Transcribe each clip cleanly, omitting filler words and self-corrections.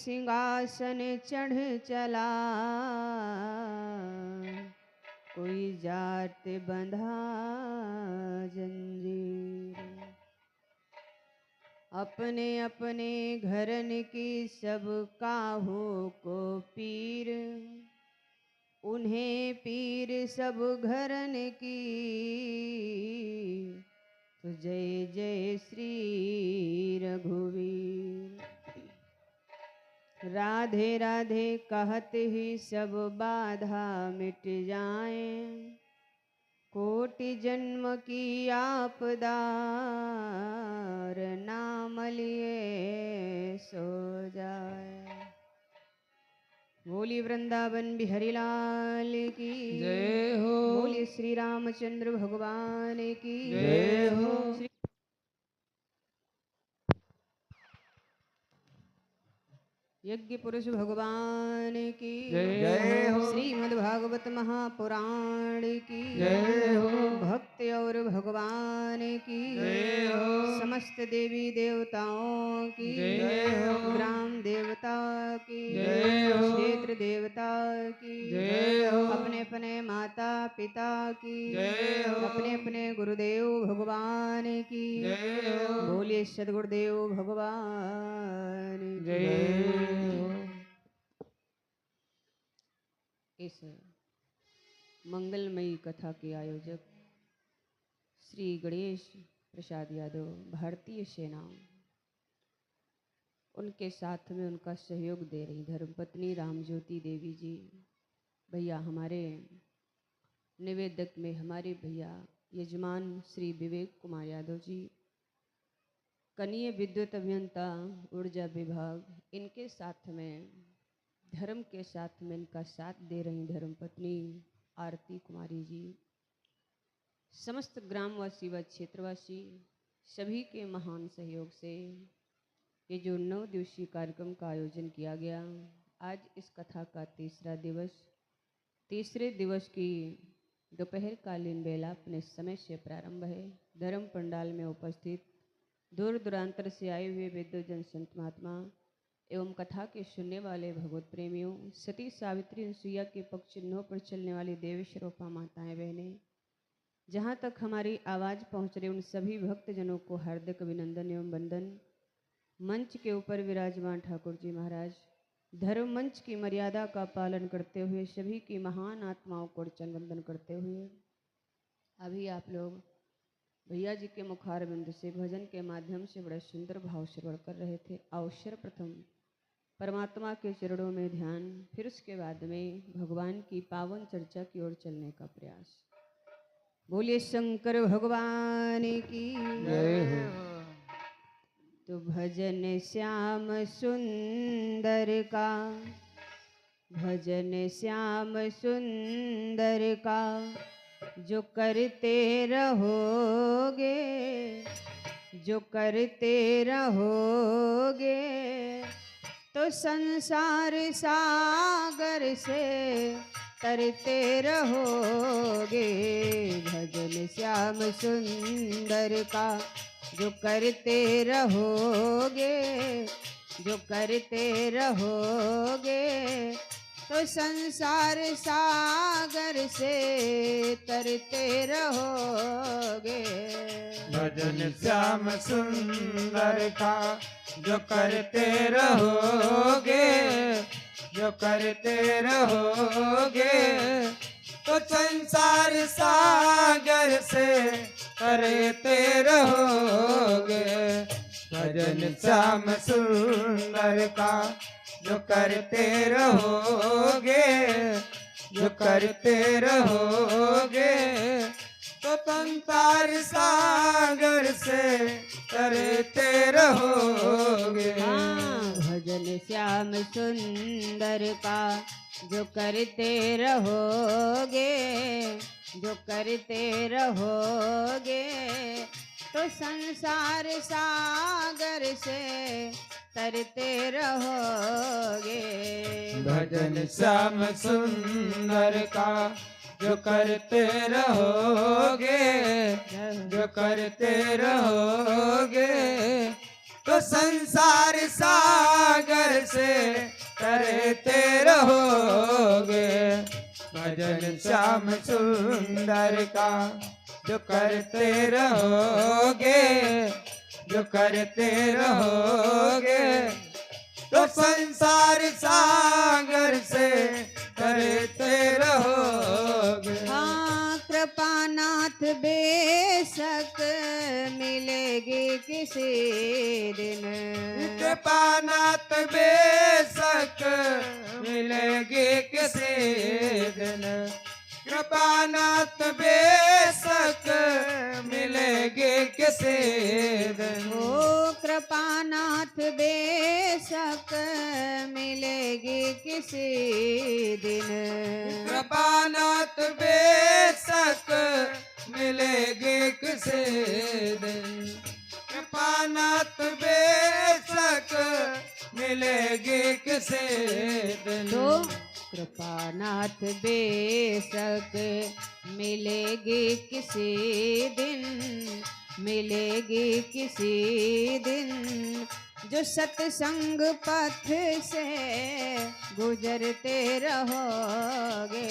सिंहासन चढ़ चला, कोई जात बंधा जंजीर। अपने अपने घरन की सब काहो को पीर, उन्हें पीर सब घरन की, तो जय जय श्री रघुवीर। राधे राधे कहत ही सब बाधा मिट जाए, कोटि जन्म की आपदा नाम लिए सो जाए। बोली वृंदावन बिहारी लाल की जय हो। बोली श्री रामचंद्र भगवान की जय हो। यज्ञ पुरुष भगवान की जय हो। श्रीमद् भागवत महापुराण की जय हो। भक्त और भगवान की जय हो। समस्त देवी देवताओं की जय हो। ग्राम देवता की जय हो। क्षेत्र देवता की जय हो। अपने अपने माता पिता की जय हो। अपने अपने गुरुदेव भगवान की जय हो। बोलिए सदगुरुदेव भगवान की जय हो। इस मंगलमयी कथा के आयोजक श्री गणेश प्रसाद यादव भारतीय सेना, उनके साथ में उनका सहयोग दे रही धर्मपत्नी रामज्योति देवी जी, भैया हमारे निवेदक में हमारे भैया यजमान श्री विवेक कुमार यादव जी, कनीय विद्युत अभियंता ऊर्जा विभाग, इनके साथ में धर्म के साथ में इनका साथ दे रही धर्मपत्नी आरती कुमारी जी, समस्त ग्रामवासी व क्षेत्रवासी सभी के महान सहयोग से ये जो 9 दिवसीय कार्यक्रम का आयोजन किया गया, आज इस कथा का तीसरे दिवस की दोपहर कालीन बेला अपने समय से प्रारंभ है। धर्म पंडाल में उपस्थित दूर दूरांतर से आए हुए विद्वजन संत महात्मा एवं कथा के सुनने वाले भगवत प्रेमियों, सती सावित्री अनसुईया के पक्ष 9 पर चलने वाली देवेश्वरोपा माताएं बहनें, जहाँ तक हमारी आवाज़ पहुँच रही उन सभी भक्तजनों को हार्दिक अभिनंदन एवं वंदन। मंच के ऊपर विराजमान ठाकुर जी महाराज, धर्म मंच की मर्यादा का पालन करते हुए सभी की महान आत्माओं को अर्चन वंदन करते हुए अभी आप लोग भैया जी के मुखारबिंद से भजन के माध्यम से बड़े सुंदर भाव श्रवण कर रहे थे। अवसर प्रथम परमात्मा के चरणों में ध्यान, फिर उसके बाद में भगवान की पावन चर्चा की ओर चलने का प्रयास। बोलिए शंकर भगवान की जय हो। तो भजन श्याम सुंदर का, भजन श्याम सुंदर का जो करते रहोगे, जो करते रहोगे तो संसार सागर से तरते रहोगे। भजन श्याम सुंदर का जो करते रहोगे, जो करते रहोगे तो संसार सागर से तरते रहोगे। भजन श्याम सुंदर का जो करते रहोगे, जो करते रहोगे तो संसार सागर से तरते रहोगे। भजन श्याम सुंदर का जो करते रहोगे, जो करते रहोगे तो संसार सागर से तरते रहोगे। भजन श्याम सुंदर का जो करते रहोगे, जो करते रहोगे तो संसार सागर से तरते रहोगे। भजन श्याम सुंदर का जो करते रहोगे, जो करते रहोगे तो संसार सागर से तरते रहोगे। भजन श्याम सुंदर का जो करते रहोगे, जो करते रहोगे, तो संसार सागर से करते रहोगे। हाँ कृपानाथ बेशक मिलेगी किसी दिन, कृपानाथ बेशक मिलेगी किसी दिन, कृपानाथ बेशक मिलेगी किसी दिन। ओ कृपानाथ बेशक मिलेगी किसी दिन, कृपानाथ बेशक मिलेगी किसी दिन, कृपानाथ बेशक मिलेगी किसी दिन। तो कृपानाथ बेशक मिलेगी किसी दिन, मिलेगी किसी दिन, जो सत्संग पथ से गुजरते रहोगे।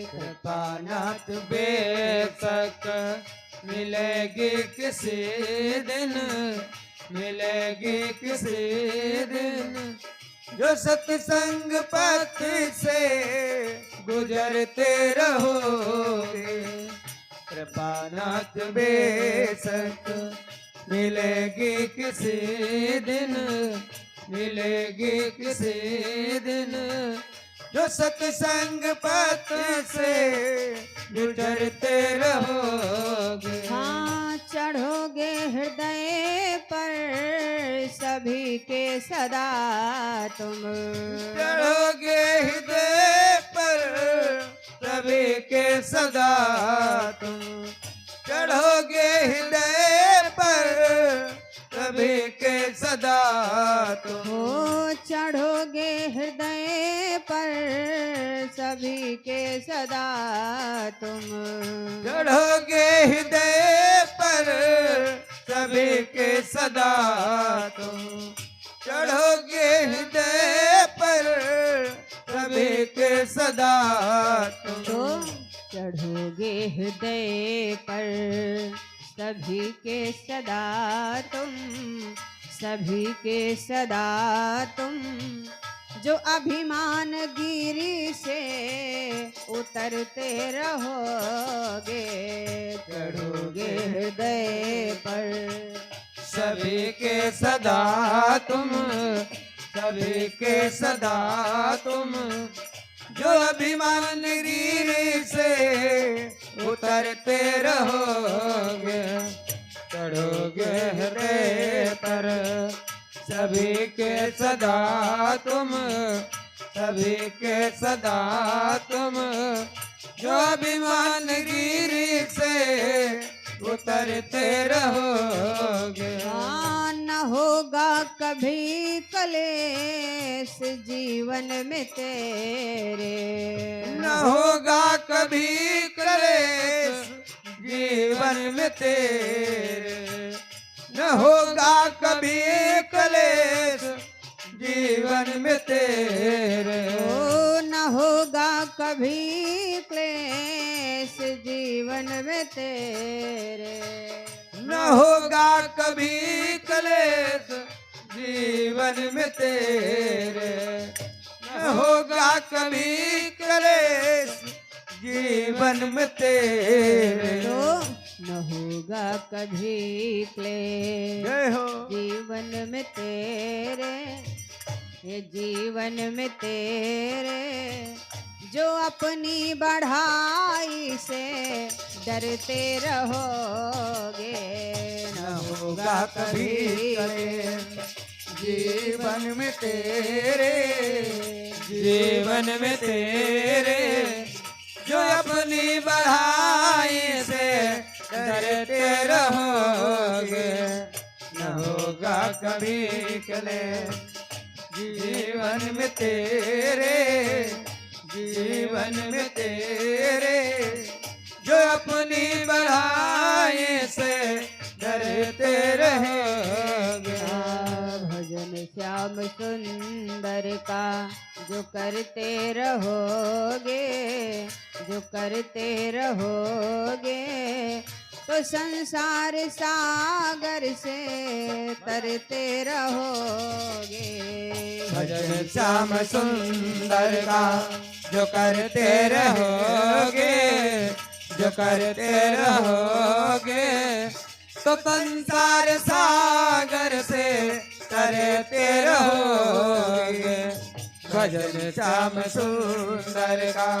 कृपानाथ बेशक मिलेगी किसी दिन, मिलेगी किसी दिन, जो सत्संग पथ से गुजरते रहोगे। कृपानाथ बेशक मिलेगी किसी दिन, मिलेगी किसी दिन, जो सत्संग पथ से गुजरते रहोगे। हाँ चढ़ोगे हृदय पर सभी के सदा तुम, चढ़ोगे हृदय पर सभी के सदा तुम, चढ़ोगे हृदय पर सभी के सदा तुम। हो चढ़ोगे हृदय पर सभी के सदा तुम, चढ़ोगे हृदय पर सभी के सदा तुम, चढ़ोगे हृदय पर सभी के सदा तुम। तो चढ़ोगे हृदय पर सभी के सदा तुम, सभी के सदा तुम, जो अभिमान गिरी से उतरते रहोगे। चढ़ोगे हृदय पर सभी के सदा तुम, सभी के सदा तुम, जो अभिमान गिरी से उतरते रहोगे। चढ़ोगे हृदय पर सभी के सदा तुम, सभी के सदा तुम, जो अभिमान गिरी से उतरते रहोगे। हाँ न होगा कभी कलेश जीवन में तेरे, न होगा कभी कलेश जीवन में तेरे, न होगा कभी कलेश जीवन में तेरे। ओ न होगा कभी क्लेश जीवन में तेरे, न होगा कभी कलेश जीवन में तेरे, न होगा कभी कलेश जीवन में तेरे। तो न होगा कभी क्लेश जय हो जीवन में तेरे, ये जीवन में तेरे, जो अपनी बढ़ाई से डरते रहोगे। न होगा कभी कलेश जीवन में तेरे, जीवन में तेरे, जो अपनी बढ़ाई से डरते रहोगे। न होगा कभी कलेश जीवन में तेरे, जीवन में तेरे, जो अपनी बढ़ाई से डरते रहोगे। सुंदर का जो करते रहोगे, जो करते रहोगे, तो संसार सागर से तरते रहोगे। भजन श्याम सुंदर का जो करते रहोगे, जो करते रहोगे, तो संसार सागर से तरते रहोगे। भजन श्याम सुंदर का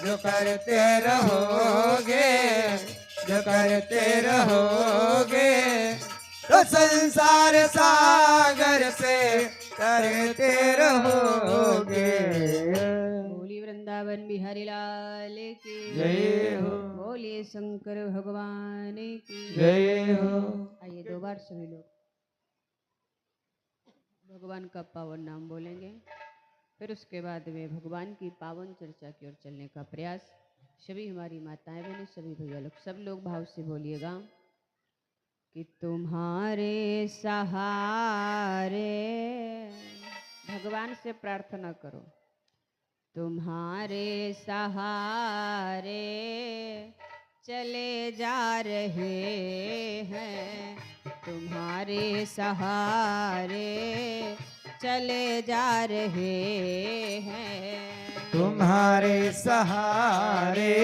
जो करते रहोगे, जो करते रहोगे, तो संसार सागर से तरते रहोगे। बोली वृंदावन बिहारी लाल की जय हो। बोलिए शंकर भगवान की जय हो। आइए 2 बार सभी लोग भगवान का पावन नाम बोलेंगे, फिर उसके बाद में भगवान की पावन चर्चा की ओर चलने का प्रयास। सभी हमारी माताएं बहनें, सभी भैया लोग, सब लोग भाव से बोलिएगा कि तुम्हारे सहारे, भगवान से प्रार्थना करो, तुम्हारे सहारे चले जा रहे हैं, तुम्हारे सहारे चले जा रहे हैं, तुम्हारे सहारे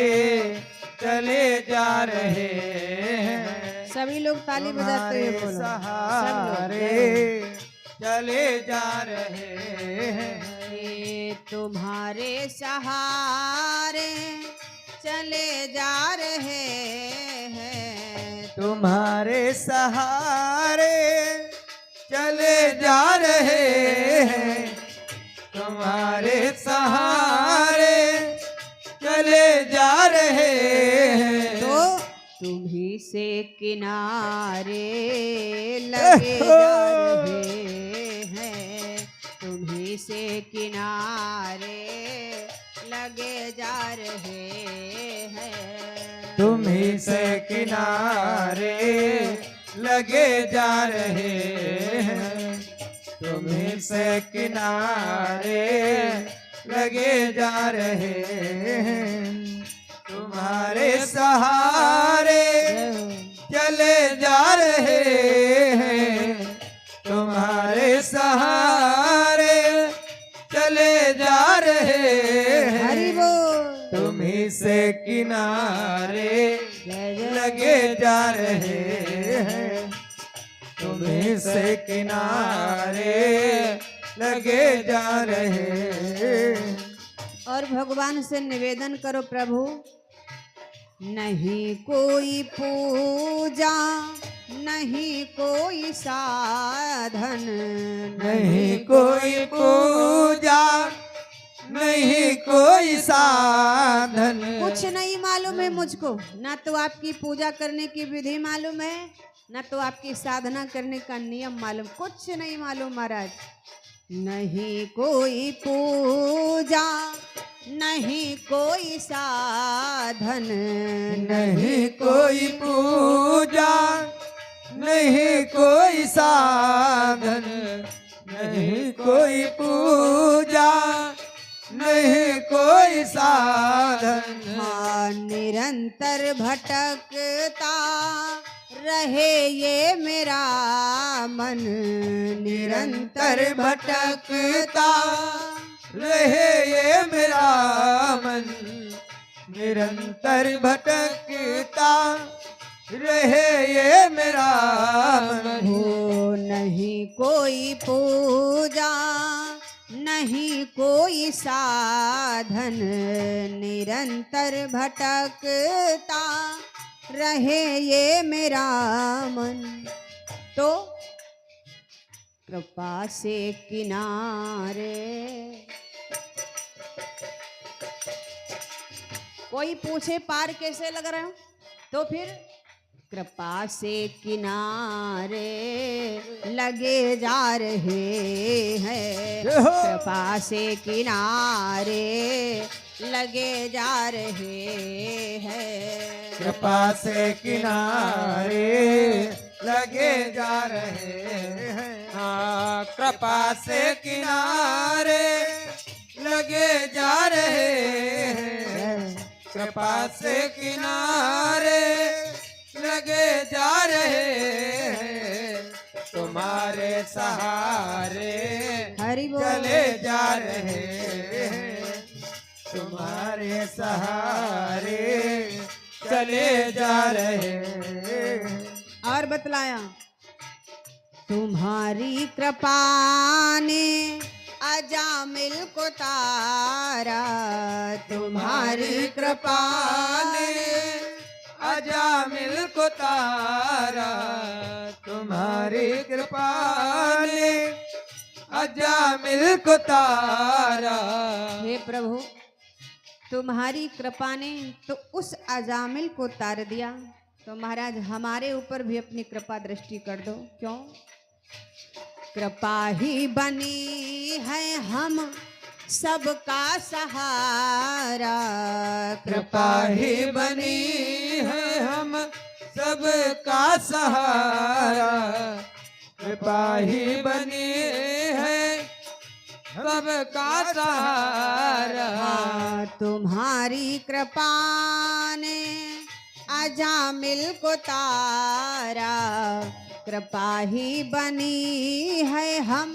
चले जा रहे हैं। सभी लोग ताली बजाते हुए बोलो, सहारे चले जा रहे हैं। ये तुम्हारे सहारे चले जा रहे हैं, तुम्हारे सहारे चले जा रहे हैं, तुम्हारे सहारे चले जा रहे हैं। तो तुम्ही से किनारे लगे जा रहे हैं, तुम्ही से किनारे लगे जा रहे हैं, तुम्ही से किनारे लगे जा रहे हैं, तुम्ही से किनारे लगे जा रहे हैं। तुम्हारे सहारे चले जा रहे हैं, तुम्हारे सहारे चले जा रहे हैं। हरि बोल। तुम्ही से किनारे लगे जा रहे हैं, तुम्ही से किनारे लगे जा रहे हैं। और भगवान से निवेदन करो, प्रभु नहीं कोई पूजा, नहीं कोई साधन, नहीं कोई पूजा, नहीं कोई साधन, कुछ नहीं मालूम है मुझको, ना तो आपकी पूजा करने की विधि मालूम है, ना तो आपकी साधना करने का नियम मालूम, कुछ नहीं मालूम महाराज। नहीं कोई पूजा, नहीं कोई साधन, नहीं कोई पूजा, नहीं कोई साधन, नहीं कोई पूजा, नहीं कोई साधन। हाँ, निरंतर भटकता रहे ये मेरा मन, निरंतर भटकता रहे ये मेरा मन, निरंतर भटकता रहे ये मेरा मन। हो नहीं कोई पूजा, नहीं कोई साधन, निरंतर भटकता रहे ये मेरा मन। तो कृपा से किनारे, कोई पूछे पार कैसे लग रहा हूं, तो फिर कृपा से किनारे लगे जा रहे हैं, कृपा से किनारे लगे जा रहे हैं, कृपा से किनारे लगे जा रहे हैं। हाँ कृपा से किनारे लगे जा रहे हैं, कृपा से किनारे लगे जा रहे हैं, तुम्हारे सहारे हरि बोल। चले जा रहे हैं, तुम्हारे सहारे चले जा रहे हैं। और बतलाया, तुम्हारी कृपा ने अजामिल को तारा, तुम्हारी कृपा ने अजामिल को तारा, तुम्हारी कृपा ने अजामिल को तारा। हे प्रभु, तुम्हारी कृपा ने तो उस अजामिल को तार दिया, तो महाराज हमारे ऊपर भी अपनी कृपा दृष्टि कर दो। क्यों? कृपा ही बनी है हम सबका सहारा, कृपा ही बनी है हम सबका सहारा, कृपा ही बनी है सबका सहारा। हाँ, तुम्हारी कृपा ने अजामिल को तारा, कृपा ही बनी है हम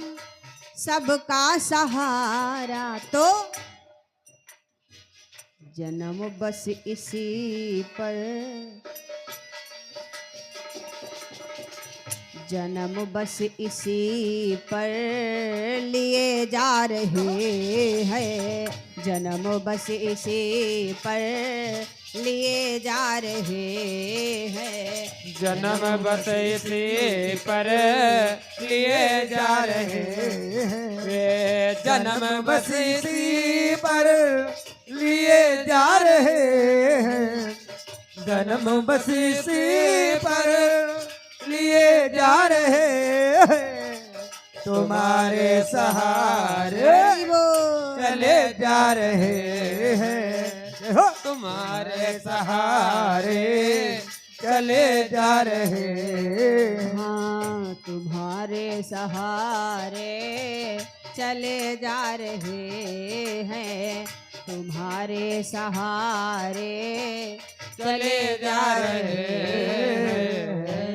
सबका सहारा। तो जन्म बस इसी पर, जन्म बस इसी पर लिए जा रहे हैं, जन्म बस इसी पर लिए जा रहे हैं, जन्म बस इसी पर लिए जा रहे हैं, वे जन्म बस इसी पर लिए जा रहे हैं, जन्म बस इसी पर लिए जा रहे हैं, तुम्हारे सहारे चले जा रहे हैं, हो तुम्हारे सहारे चले जा रहे हैं। हाँ, तुम्हारे सहारे चले जा रहे हैं, तुम्हारे सहारे चले जा रहे हैं।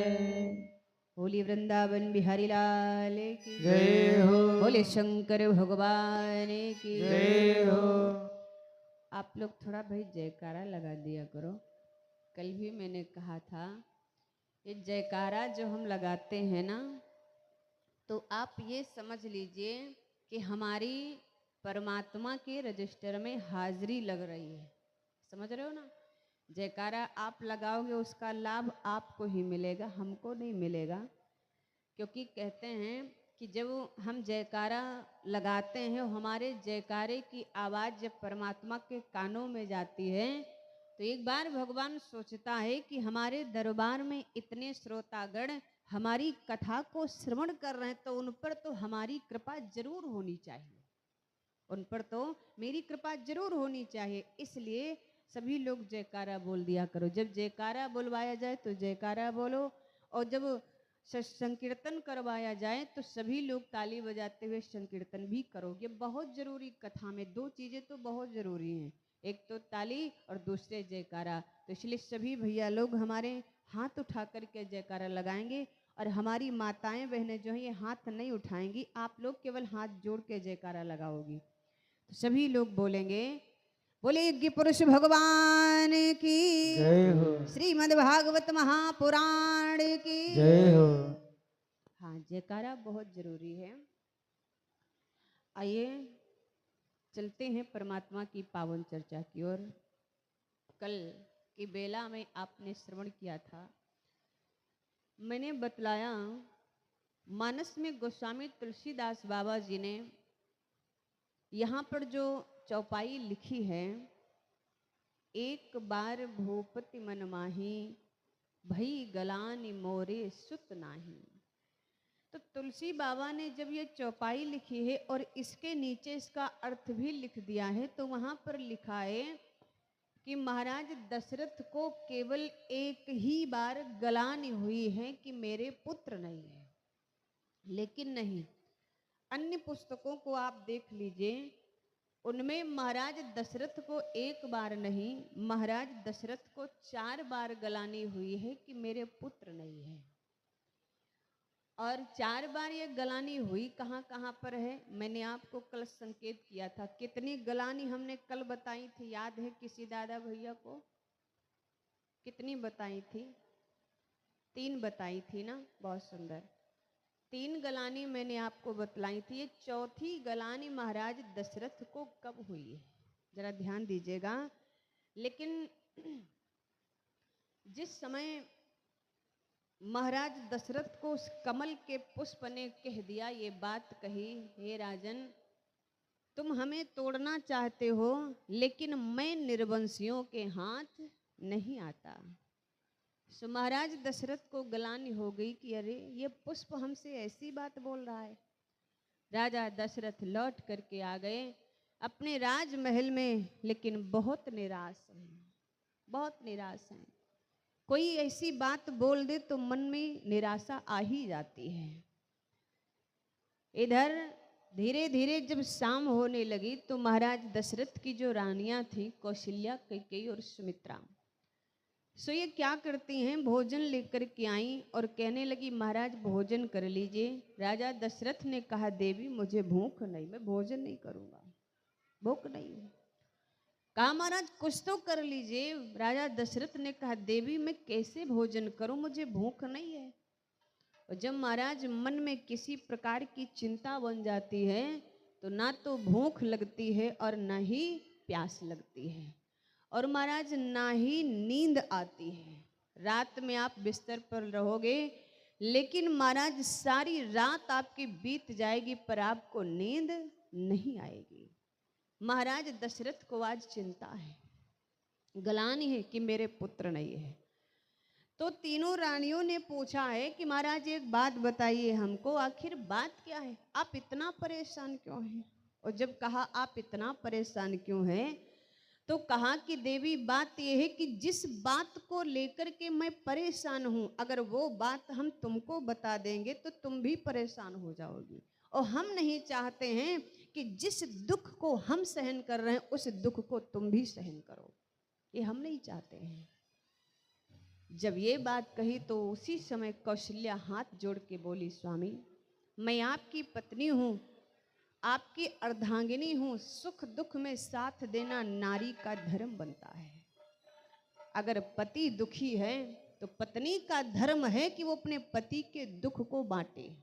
बोली वृंदावन बिहारी लाल की जय हो, बोले शंकर भगवान की जय हो। आप लोग थोड़ा भाई जयकारा लगा दिया करो। कल भी मैंने कहा था, ये जयकारा जो हम लगाते हैं ना, तो आप ये समझ लीजिए कि हमारी परमात्मा के रजिस्टर में हाजिरी लग रही है। समझ रहे हो ना? जयकारा आप लगाओगे, उसका लाभ आपको ही मिलेगा, हमको नहीं मिलेगा। क्योंकि कहते हैं कि जब हम जयकारा लगाते हैं, हमारे जयकारे की आवाज़ जब परमात्मा के कानों में जाती है, तो एक बार भगवान सोचता है कि हमारे दरबार में इतने श्रोतागण हमारी कथा को श्रवण कर रहे हैं, तो उन पर तो हमारी कृपा जरूर होनी चाहिए, उन पर तो मेरी कृपा जरूर होनी चाहिए। इसलिए सभी लोग जयकारा बोल दिया करो। जब जयकारा बुलवाया जाए तो जयकारा बोलो, और जब संकीर्तन करवाया जाए तो सभी लोग ताली बजाते हुए संकीर्तन भी करो। ये बहुत जरूरी, कथा में दो चीज़ें तो बहुत ज़रूरी हैं, एक तो ताली और दूसरे जयकारा। तो इसलिए सभी भैया लोग हमारे हाथ उठा करके जयकारा लगाएंगे, और हमारी माताएं बहनें जो हैं ये हाथ नहीं उठाएंगी, आप लोग केवल हाथ जोड़ के जयकारा लगाओगी। तो सभी लोग बोलेंगे, बोले यज्ञ पुरुष भगवान की जय हो, श्रीमद् भागवत महापुराण की जय हो। हाँ, जयकारा बहुत जरूरी है। आइए चलते हैं परमात्मा की पावन चर्चा की ओर। कल की बेला में आपने श्रवण किया था, मैंने बतलाया मानस में गोस्वामी तुलसीदास बाबा जी ने यहाँ पर जो चौपाई लिखी है, एक बार भूपति मन माही भई गलानी मोरे सुत नाही। तो तुलसी बाबा ने जब ये चौपाई लिखी है और इसके नीचे इसका अर्थ भी लिख दिया है, तो वहाँ पर लिखा है कि महाराज दशरथ को केवल एक ही बार गलानी हुई है कि मेरे पुत्र नहीं है। लेकिन नहीं, अन्य पुस्तकों को आप देख लीजिए, उनमें महाराज दशरथ को एक बार नहीं, महाराज दशरथ को 4 बार गलानी हुई है कि मेरे पुत्र नहीं है। और 4 बार ये गलानी हुई कहाँ कहाँ पर है, मैंने आपको कल संकेत किया था। कितनी गलानी हमने कल बताई थी, याद है किसी दादा भैया को? कितनी बताई थी? 3 बताई थी ना, बहुत सुंदर। 3 गलानी मैंने आपको बतलाई थी। ये चौथी गलानी महाराज दशरथ को कब हुई है, जरा ध्यान दीजिएगा। लेकिन जिस समय महाराज दशरथ को उस कमल के पुष्प ने कह दिया, ये बात कही, हे राजन तुम हमें तोड़ना चाहते हो, लेकिन मैं निर्वंशियों के हाथ नहीं आता। सो महाराज दशरथ को गलानी हो गई कि अरे ये पुष्प हमसे ऐसी बात बोल रहा है। राजा दशरथ लौट करके आ गए अपने राजमहल में, लेकिन बहुत निराश हैं, बहुत निराश हैं। कोई ऐसी बात बोल दे तो मन में निराशा आ ही जाती है। इधर धीरे धीरे जब शाम होने लगी तो महाराज दशरथ की जो रानियां थी, कौशल्या, कैकेयी और सुमित्रा, सो ये क्या करती हैं, भोजन लेकर के आई और कहने लगी महाराज भोजन कर लीजिए। राजा दशरथ ने कहा देवी मुझे भूख नहीं, मैं भोजन नहीं करूंगा, भूख नहीं। कहा महाराज कुछ तो कर लीजिए। राजा दशरथ ने कहा देवी मैं कैसे भोजन करूं, मुझे भूख नहीं है। और जब महाराज मन में किसी प्रकार की चिंता बन जाती है तो ना तो भूख लगती है और ना ही प्यास लगती है, और महाराज ना ही नींद आती है। रात में आप बिस्तर पर रहोगे, लेकिन महाराज सारी रात आपकी बीत जाएगी पर आपको नींद नहीं आएगी। महाराज दशरथ को आज चिंता है, गलानी है कि मेरे पुत्र नहीं है। तो तीनों रानियों ने पूछा है कि महाराज एक बात बताइए हमको, आखिर बात क्या है, आप इतना परेशान क्यों हैं? और जब कहा आप इतना परेशान क्यों हैं, तो कहा कि देवी बात यह है कि जिस बात को लेकर के मैं परेशान हूं, अगर वो बात हम तुमको बता देंगे तो तुम भी परेशान हो जाओगी। और हम नहीं चाहते हैं कि जिस दुख को हम सहन कर रहे हैं उस दुख को तुम भी सहन करो, ये हम नहीं चाहते हैं। जब ये बात कही तो उसी समय कौशल्या हाथ जोड़ के बोली स्वामी मैं आपकी पत्नी हूँ, आपकी अर्धांगिनी हूँ, सुख दुख में साथ देना नारी का धर्म बनता है। अगर पति दुखी है तो पत्नी का धर्म है कि वो अपने पति के दुख को बांटे,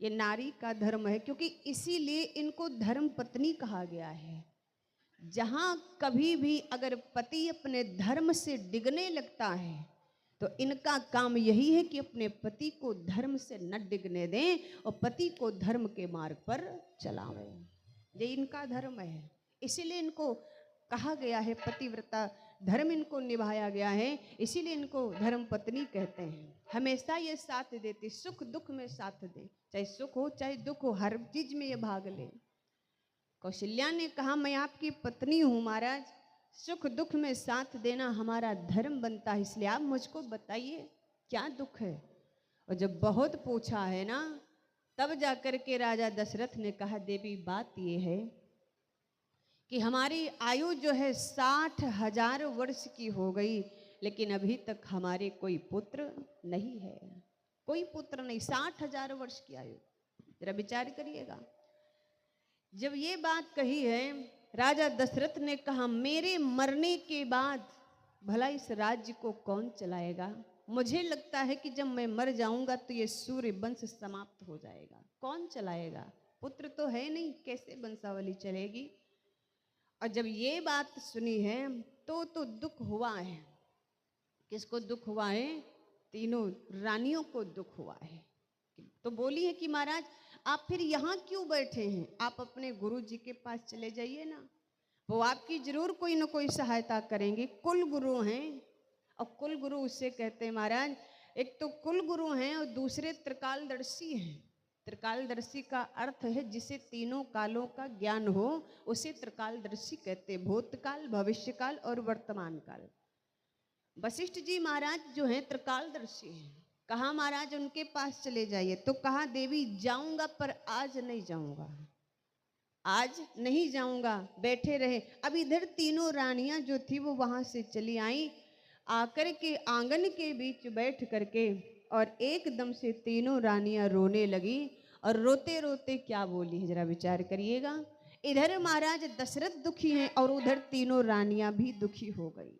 ये नारी का धर्म है, क्योंकि इसीलिए इनको धर्म पत्नी कहा गया है। जहां कभी भी अगर पति अपने धर्म से डिगने लगता है तो इनका काम यही है कि अपने पति को धर्म से न डिगने दें और पति को धर्म के मार्ग पर चलावें, ये इनका धर्म है। इसीलिए इनको कहा गया है पतिव्रता, धर्म इनको निभाया गया है, इसीलिए इनको धर्म पत्नी कहते हैं। हमेशा ये साथ देती, सुख दुख में साथ दे, चाहे सुख हो चाहे दुख हो, हर चीज में ये भाग ले। कौशल्या ने कहा मैं आपकी पत्नी हूँ महाराज, सुख दुख में साथ देना हमारा धर्म बनता है, इसलिए आप मुझको बताइए क्या दुख है। और जब बहुत पूछा है ना, तब जाकर के राजा दशरथ ने कहा देवी बात ये है कि हमारी आयु जो है 60,000 वर्ष की हो गई, लेकिन अभी तक हमारे कोई पुत्र नहीं है, कोई पुत्र नहीं। 60,000 वर्ष की आयु, जरा विचार करिएगा। जब ये बात कही है राजा दशरथ ने कहा मेरे मरने के बाद भला इस राज्य को कौन चलाएगा? मुझे लगता है कि जब मैं मर जाऊंगा तो ये सूर्य वंश समाप्त हो जाएगा, कौन चलाएगा? पुत्र तो है नहीं, कैसे वंशावली चलेगी? और जब ये बात सुनी है तो दुख हुआ है। किसको दुख हुआ है? तीनों रानियों को दुख हुआ है। तो बोली है कि महाराज आप फिर यहाँ क्यों बैठे हैं, आप अपने गुरु जी के पास चले जाइए ना, वो आपकी जरूर कोई ना कोई सहायता करेंगे। कुल गुरु हैं, और कुल गुरु उससे कहते हैं महाराज, एक तो कुल गुरु हैं और दूसरे त्रिकालदर्शी हैं। त्रिकालदर्शी का अर्थ है जिसे तीनों कालों का ज्ञान हो, उसे त्रिकालदर्शी कहते हैं, भूतकाल, भविष्यकाल और वर्तमान काल। वशिष्ठ जी महाराज जो हैं त्रिकालदर्शी हैं, कहा महाराज उनके पास चले जाइए। तो कहा देवी जाऊंगा पर आज नहीं जाऊंगा, आज नहीं जाऊंगा, बैठे रहे। अब इधर तीनों रानियां जो थी वो वहां से चली आई, आकर के आंगन के बीच बैठ करके और एकदम से तीनों रानियां रोने लगी। और रोते रोते क्या बोली है जरा विचार करिएगा। इधर महाराज दशरथ दुखी हैं और उधर तीनों रानियां भी दुखी हो गई।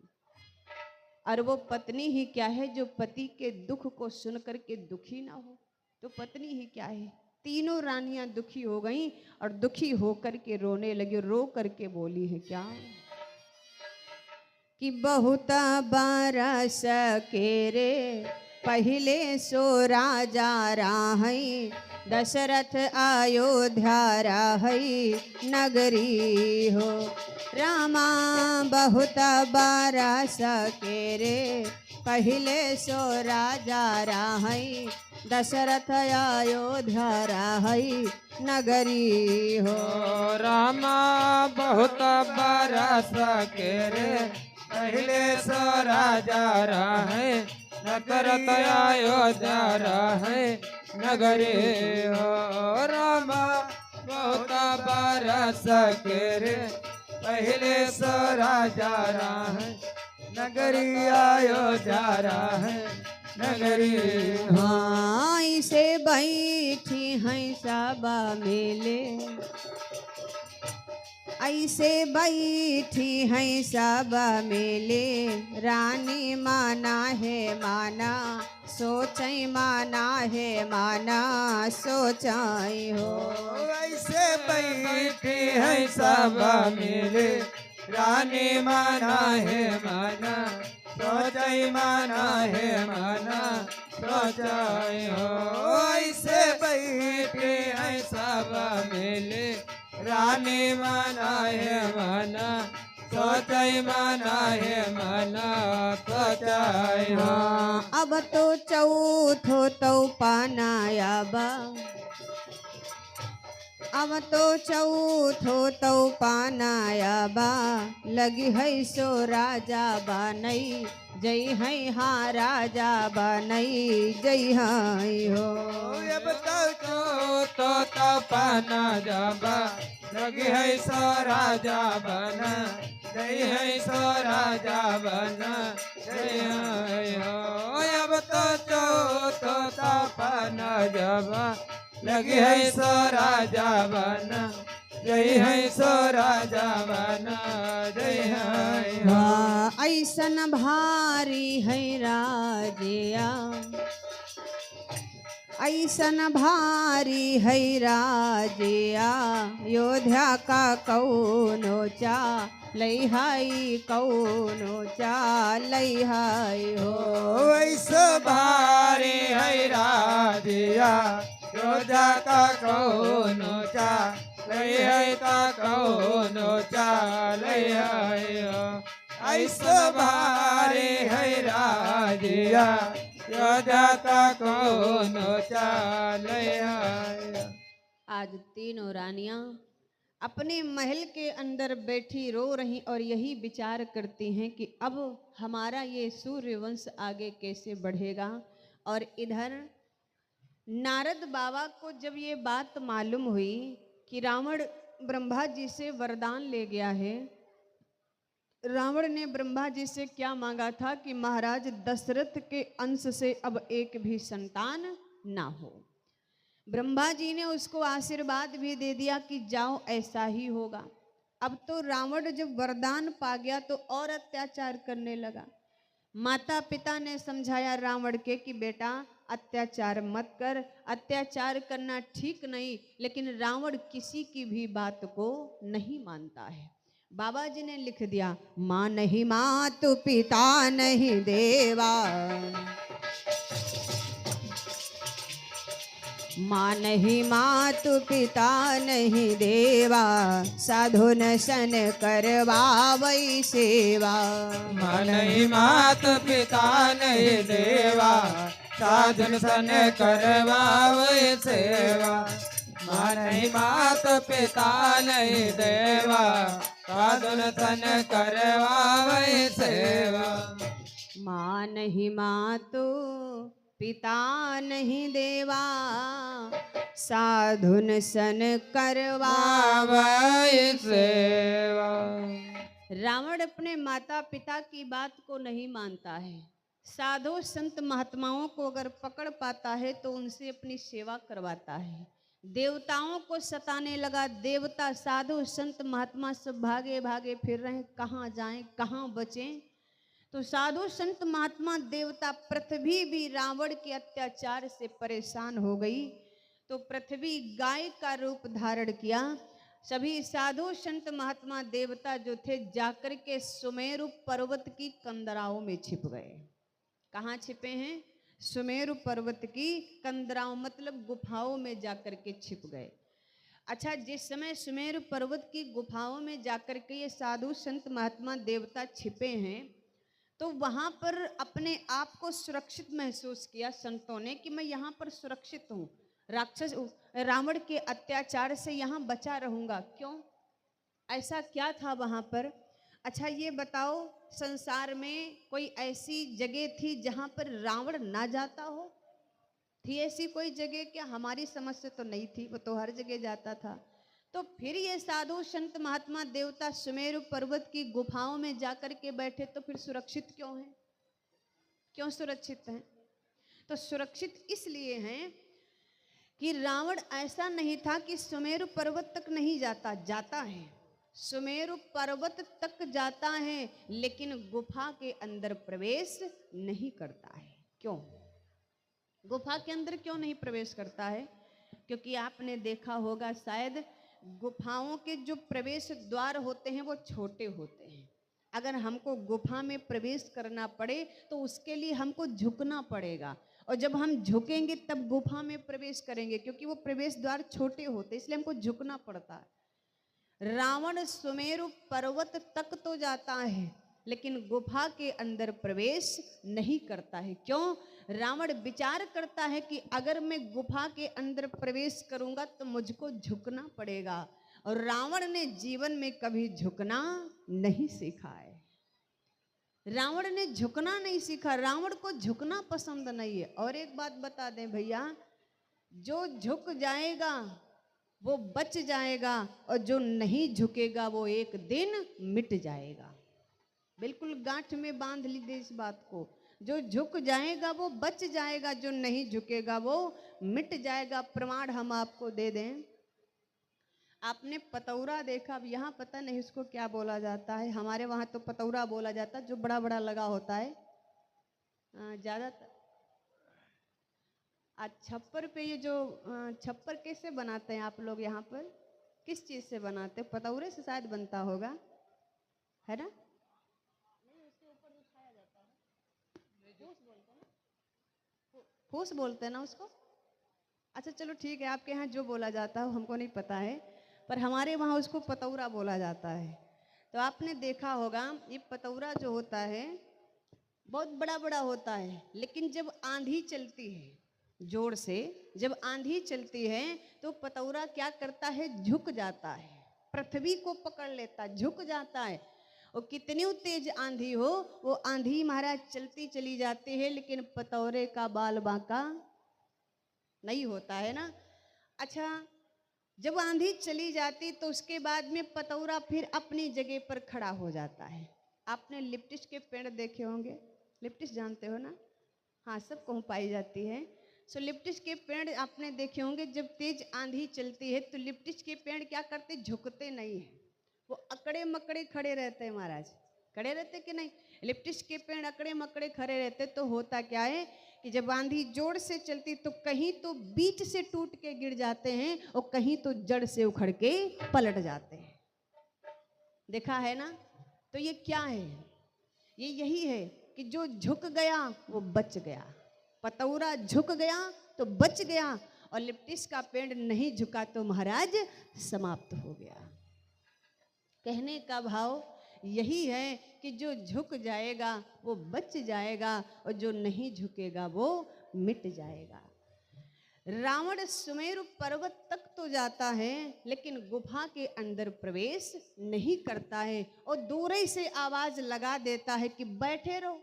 और वो पत्नी ही क्या है जो पति के दुख को सुन करके दुखी ना हो, तो पत्नी ही क्या है। तीनों रानियां दुखी हो गईं और दुखी होकर के रोने लगी। रो करके बोली है क्या कि बहुत बरस के रे पहले सो राजा राहई, दशरथ अयोध्या राहई नगरी हो। रामा बहुत बरस के रे पहले सो राजा राहई, दशरथ अयोध्या राहई नगरी हो। रामा बहुत बरस के रे पहले सो राजा रहे, दशरथ अयोध्या रहे नगरी हो। रामा बहुत बरस के रे पहले सो राजा रहे, नगरी अयोध्या रहे नगरी हो। हाँ इसे बैठी हैं सब मेले, ऐसे बैठी हैं सब मेले। रानी माना है माना सोचई, माना है माना सोचई हो। ऐसे बैठी है सब मिले, रानी माना है माना सोचई, माना है माना सोचई हो। ऐसे बैठी है सब मिले, रानी माना है माना सोचई, माना है माना सोचई हो। अब तो चौथो तो पानाया बा, अब तो चौथो तो पानाया बा। लगी है सो राजा बनई, जय है हाँ राजा बनई जय है हो। अब तो पाना जाबा, लगी है सो राजा बना, जय है सो राजा बना जय है हो। अब तो पाना जाबा, लगी है सो राजा बना, जय है सो राजा बना जय है हो। ऐसन भारी है राजिया, ऐसन भारी है राजिया। योध्या का कौनो चा लई हाई, कौनो चा लई हाई हो। ऐसा भारी है राजिया, योद्धा का कौनो चा लई है का कौनो चा लई है। ऐसा भारी है राजिया, योद्धा का कौनो चा लई है। आज तीनों रानियां अपने महल के अंदर बैठी रो रही और यही विचार करती हैं कि अब हमारा ये सूर्यवंश आगे कैसे बढ़ेगा। और इधर नारद बाबा को जब ये बात मालूम हुई कि रावण ब्रह्मा जी से वरदान ले गया है, रावण ने ब्रह्मा जी से क्या मांगा था कि महाराज दशरथ के अंश से अब एक भी संतान ना हो। ब्रह्मा जी ने उसको आशीर्वाद भी दे दिया कि जाओ ऐसा ही होगा। अब तो रावण जब वरदान पा गया तो और अत्याचार करने लगा। माता पिता ने समझाया रावण के कि बेटा अत्याचार मत कर, अत्याचार करना ठीक नहीं। लेकिन रावण किसी की भी बात को नहीं मानता है। बाबा जी ने लिख दिया, माँ नहीं मातु पिता नहीं देवा, माँ नहीं मातु पिता नहीं देवा। साधु न सन करवावई सेवा, माँ नहीं मात पिता नहीं देवा, साधन सन करवावे सेवा। माँ नहीं मात पिता नहीं देवा, साधन सन करवावे सेवा। माँ नहीं मातु पिता नहीं देवा साधुन सन करवा। पावै सेवा। रावण अपने माता पिता की बात को नहीं मानता है। साधु संत महात्माओं को अगर पकड़ पाता है तो उनसे अपनी सेवा करवाता है। देवताओं को सताने लगा। देवता साधु संत महात्मा सब भागे भागे फिर रहे हैं, कहाँ जाएं कहाँ बचें। तो साधु संत महात्मा देवता पृथ्वी भी रावण के अत्याचार से परेशान हो गई। तो पृथ्वी गाय का रूप धारण किया। सभी साधु संत महात्मा देवता जो थे जाकर के सुमेरु पर्वत की कंदराओं में छिप गए। कहाँ छिपे हैं? सुमेरु पर्वत की कंदराओं मतलब गुफाओं में जाकर के छिप गए। अच्छा, जिस समय सुमेरु पर्वत की गुफाओं में जाकर के ये साधु संत महात्मा देवता छिपे हैं तो वहां पर अपने आप को सुरक्षित महसूस किया संतों ने कि मैं यहाँ पर सुरक्षित हूँ, राक्षस रावण के अत्याचार से यहाँ बचा रहूंगा। क्यों? ऐसा क्या था वहां पर? अच्छा ये बताओ, संसार में कोई ऐसी जगह थी जहां पर रावण ना जाता हो? थी ऐसी कोई जगह? क्या हमारी समझ से तो नहीं थी, वो तो हर जगह जाता था। तो फिर ये साधु संत महात्मा देवता सुमेरु पर्वत की गुफाओं में जाकर के बैठे तो फिर सुरक्षित क्यों हैं? क्यों सुरक्षित हैं? तो सुरक्षित इसलिए हैं कि रावण ऐसा नहीं था कि सुमेरु पर्वत तक नहीं जाता, जाता है, सुमेरु पर्वत तक जाता है, लेकिन गुफा के अंदर प्रवेश नहीं करता है। क्यों? गुफा के अंदर क्यों नहीं प्रवेश करता है? क्योंकि आपने देखा होगा शायद गुफाओं के जो प्रवेश द्वार होते हैं वो छोटे होते हैं। अगर हमको गुफा में प्रवेश करना पड़े तो उसके लिए हमको झुकना पड़ेगा, और जब हम झुकेंगे तब गुफा में प्रवेश करेंगे, क्योंकि वो प्रवेश द्वार छोटे होते हैं, इसलिए हमको झुकना पड़ता है। रावण सुमेरु पर्वत तक तो जाता है लेकिन गुफा के अंदर प्रवेश नहीं करता है। क्यों? रावण विचार करता है कि अगर मैं गुफा के अंदर प्रवेश करूंगा तो मुझको झुकना पड़ेगा, और रावण ने जीवन में कभी झुकना नहीं सीखा है। रावण ने झुकना नहीं सीखा, रावण को झुकना पसंद नहीं है। और एक बात बता दें भैया, जो झुक जाएगा वो बच जाएगा, और जो नहीं झुकेगा वो एक दिन मिट जाएगा। बिल्कुल गांठ में बांध लीजिए इस बात को। जो झुक जाएगा वो बच जाएगा, जो नहीं झुकेगा वो मिट जाएगा। प्रमाण हम आपको दे दें। आपने पतौरा देखा? अब यहाँ पता नहीं उसको क्या बोला जाता है, हमारे वहाँ तो पतौरा बोला जाता है, जो बड़ा बड़ा लगा होता है ज़्यादातर। आज छप्पर पे ये जो छप्पर कैसे बनाते हैं आप लोग यहाँ पर? किस चीज़ से बनाते हैं? पतौरे से शायद बनता होगा, है ना? फूस बोलते हैं ना उसको? अच्छा चलो ठीक है, आपके यहाँ जो बोला जाता है हमको नहीं पता है, पर हमारे वहाँ उसको पतौरा बोला जाता है। तो आपने देखा होगा ये पतौरा जो होता है बहुत बड़ा बड़ा होता है, लेकिन जब आंधी चलती है जोर से, जब आंधी चलती है तो पतौरा क्या करता है? झुक जाता है, पृथ्वी को पकड़ लेता, झुक जाता है। और कितनी तेज आंधी हो, वो आंधी महाराज चलती चली जाती है, लेकिन पतौरे का बाल बांका नहीं होता है ना। अच्छा, जब आंधी चली जाती तो उसके बाद में पतौरा फिर अपनी जगह पर खड़ा हो जाता है। आपने लिप्टिस के पेड़ देखे होंगे, लिप्टिस जानते हो ना? हाँ, सब कहीं पाई जाती है। सो लिप्टिस के पेड़ आपने देखे होंगे, जब तेज आंधी चलती है तो लिप्टिस के पेड़ क्या करते? झुकते नहीं है, वो अकड़े मकड़े खड़े रहते हैं महाराज। खड़े रहते कि नहीं? लिप्टिस के पेड़ अकड़े मकड़े खड़े रहते। तो होता क्या है कि जब आंधी जोर से चलती तो कहीं तो बीच से टूट के गिर जाते हैं और कहीं तो जड़ से उखड़ के पलट जाते हैं। देखा है ना? तो ये क्या है? ये यही है कि जो झुक गया वो बच गया। पतौरा झुक गया तो बच गया, और लिप्टिस का पेड़ नहीं झुका तो महाराज समाप्त हो गया। कहने का भाव यही है कि जो झुक जाएगा वो बच जाएगा, और जो नहीं झुकेगा वो मिट जाएगा। रावण सुमेरु पर्वत तक तो जाता है लेकिन गुफा के अंदर प्रवेश नहीं करता है, और दूर ही से आवाज लगा देता है कि बैठे रहो,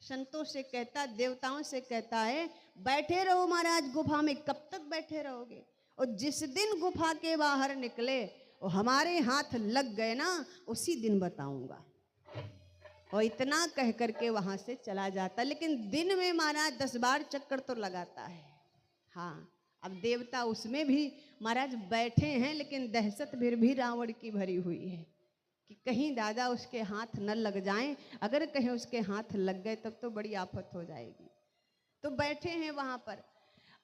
संतों से कहता, देवताओं से कहता है, बैठे रहो महाराज गुफा में। कब तक बैठे रहोगे? और जिस दिन गुफा के बाहर निकले और हमारे हाथ लग गए ना, उसी दिन बताऊंगा। और इतना कह करके वहां से चला जाता। लेकिन दिन में महाराज 10 बार चक्कर तो लगाता है। हाँ, अब देवता उसमें भी महाराज बैठे हैं, लेकिन दहशत फिर भी रावण की भरी हुई है कि कहीं दादा उसके हाथ न लग जाएं। अगर कहीं उसके हाथ लग गए तब तो बड़ी आफत हो जाएगी। तो बैठे हैं वहां पर।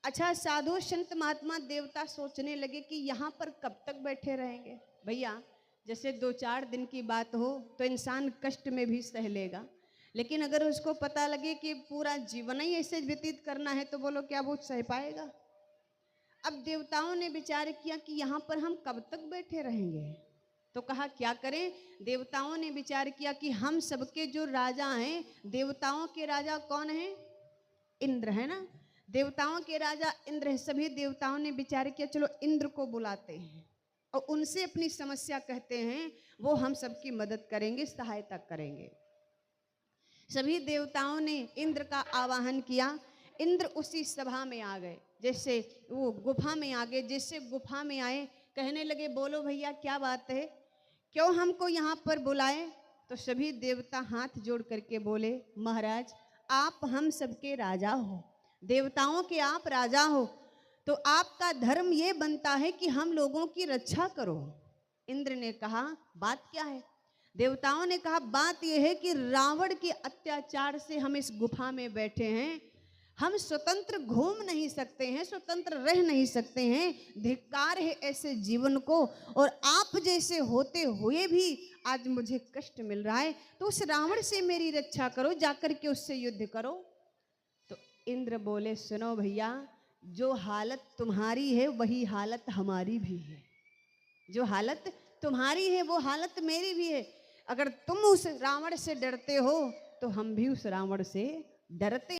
अच्छा, साधु संत महात्मा देवता सोचने लगे कि यहाँ पर कब तक बैठे रहेंगे। भैया, जैसे 2-4 दिन की बात हो तो इंसान कष्ट में भी सह लेगा, लेकिन अगर उसको पता लगे कि पूरा जीवन ही ऐसे व्यतीत करना है तो बोलो क्या वो सह पाएगा? अब देवताओं ने विचार किया कि यहाँ पर हम कब तक बैठे रहेंगे। तो कहा क्या करें। देवताओं ने विचार किया कि हम सबके जो राजा हैं, देवताओं के राजा कौन हैं? इंद्र है ना। देवताओं के राजा इंद्र है। सभी देवताओं ने विचार किया चलो इंद्र को बुलाते हैं और उनसे अपनी समस्या कहते हैं, वो हम सबकी मदद करेंगे, सहायता करेंगे। सभी देवताओं ने इंद्र का आवाहन किया। इंद्र उसी सभा में आ गए, जैसे वो गुफा में आ गए। जैसे गुफा में आए, कहने लगे बोलो भैया क्या बात है, क्यों हमको यहाँ पर बुलाए? तो सभी देवता हाथ जोड़ करके बोले, महाराज आप हम सबके राजा हो, देवताओं के आप राजा हो, तो आपका धर्म ये बनता है कि हम लोगों की रक्षा करो। इंद्र ने कहा बात क्या है? देवताओं ने कहा बात यह है कि रावण के अत्याचार से हम इस गुफा में बैठे हैं। हम स्वतंत्र घूम नहीं सकते हैं, स्वतंत्र रह नहीं सकते हैं। धिक्कार है ऐसे जीवन को, और आप जैसे होते हुए भी आज मुझे कष्ट मिल रहा है। तो उस रावण से मेरी रक्षा करो, जाकर के उससे युद्ध करो। तो इंद्र बोले सुनो भैया, जो हालत तुम्हारी है वही हालत हमारी भी है। जो हालत तुम्हारी है वो हालत मेरी भी है। अगर तुम उस रावण से डरते हो तो हम भी उस रावण से डरते